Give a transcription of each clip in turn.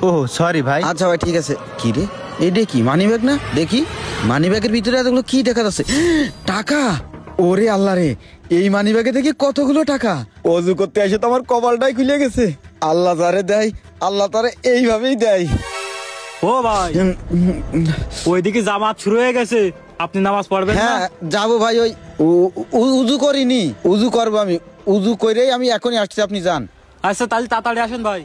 ও sorry ভাই। আচ্ছা ভাই ঠিক আছে। কি রে এটা কি মানি ব্যাগ না? দেখি মানি ব্যাগের ভিতরে এতগুলো কি দেখা যাচ্ছে? টাকা। ওরে আল্লাহ রে, এই মানি ব্যাগে দেখি কতগুলো টাকা। অজু করতে এসে তো আমার কপালটাই খুলে গেছে। আল্লাহ তারে দেয়, আল্লাহ তারে এইভাবেই দেয়। ও ভাই ওইদিকে জামাত শুরু হয়ে গেছে, আপনি নামাজ পড়বেন না? হ্যাঁ যাবো ভাই। ওই উজু করিনি, উজু করবো আমি। উজু করেই আমি এখনই আসছি, আপনি যান। আচ্ছা তাহলে তাড়াতাড়ি আসেন ভাই।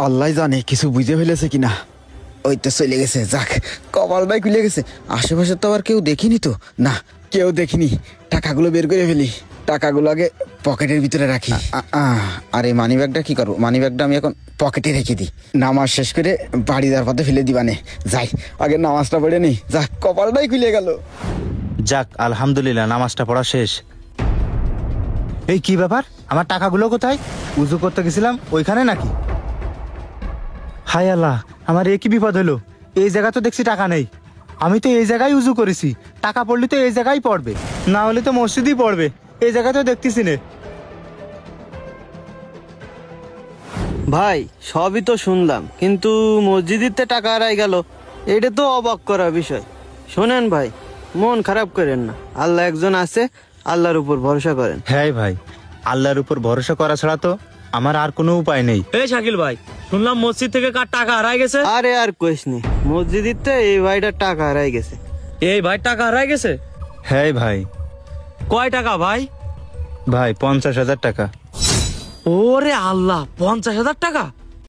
আল্লাহ জানে কিছু বুঝে ফেলেছে কিনা। ওই তো চলে গেছে, যাক কপালটাই খুলে গেছে। আশেপাশে তো আবার কেউ দেখিনি তো? না কেউ দেখিনি। টাকাগুলো বের করে ফেলি, টাকাগুলো আগে পকেটের ভিতরে রাখি। আর এই মানি ব্যাগটা কি করবো? মানি ব্যাগটা আমি এখন পকেটে রেখে দিই, নামাজ শেষ করে বাড়ি যাওয়ার পথে ফেলে দিবানে। যাই আগে নামাজটা পড়ে নি, যাক কপালটাই খুলে গেল। যাক আলহামদুলিল্লাহ, নামাজটা পড়া শেষ। এই কি ব্যাপার, আমার টাকাগুলো কোথায়? উজু করতে গেছিলাম ওইখানে নাকি? হায় আল্লাহ, আমার এ কি বিপদ হলো? এই জায়গা তো দেখছি টাকা নেই। আমি তো এই জায়গায় উজু করেছি, টাকা পড়লে তো এই জায়গায় পড়বে, না হলে তো মসজিদই পড়বে। এই জায়গা তো দেখতেছি না। ভাই সবই তো শুনলাম, কিন্তু মসজিদিতে টাকা হারাই গেল, এটা তো অবাক করার বিষয়। শোনেন ভাই, মন খারাপ করেন না, আল্লাহ একজন আছে, আল্লাহর উপর ভরসা করেন। হ্যাঁ ভাই, আল্লাহর উপর ভরসা করা ছাড়া তো আমার আর কোনো উপায় নেই। এই শাকিল ভাই, শুনলাম মসজিদ থেকে কার টাকা হারাই গেছে? আরে আর কইস নি, মসজিদিতে এই ভাইটার টাকা হারাই গেছে। এই ভাই টাকা হারাই গেছে? হ্যাঁ ভাই। কয় টাকা ভাই? ভাই 50,000 টাকা। ওরে আল্লাহ, 50,000 টাকা!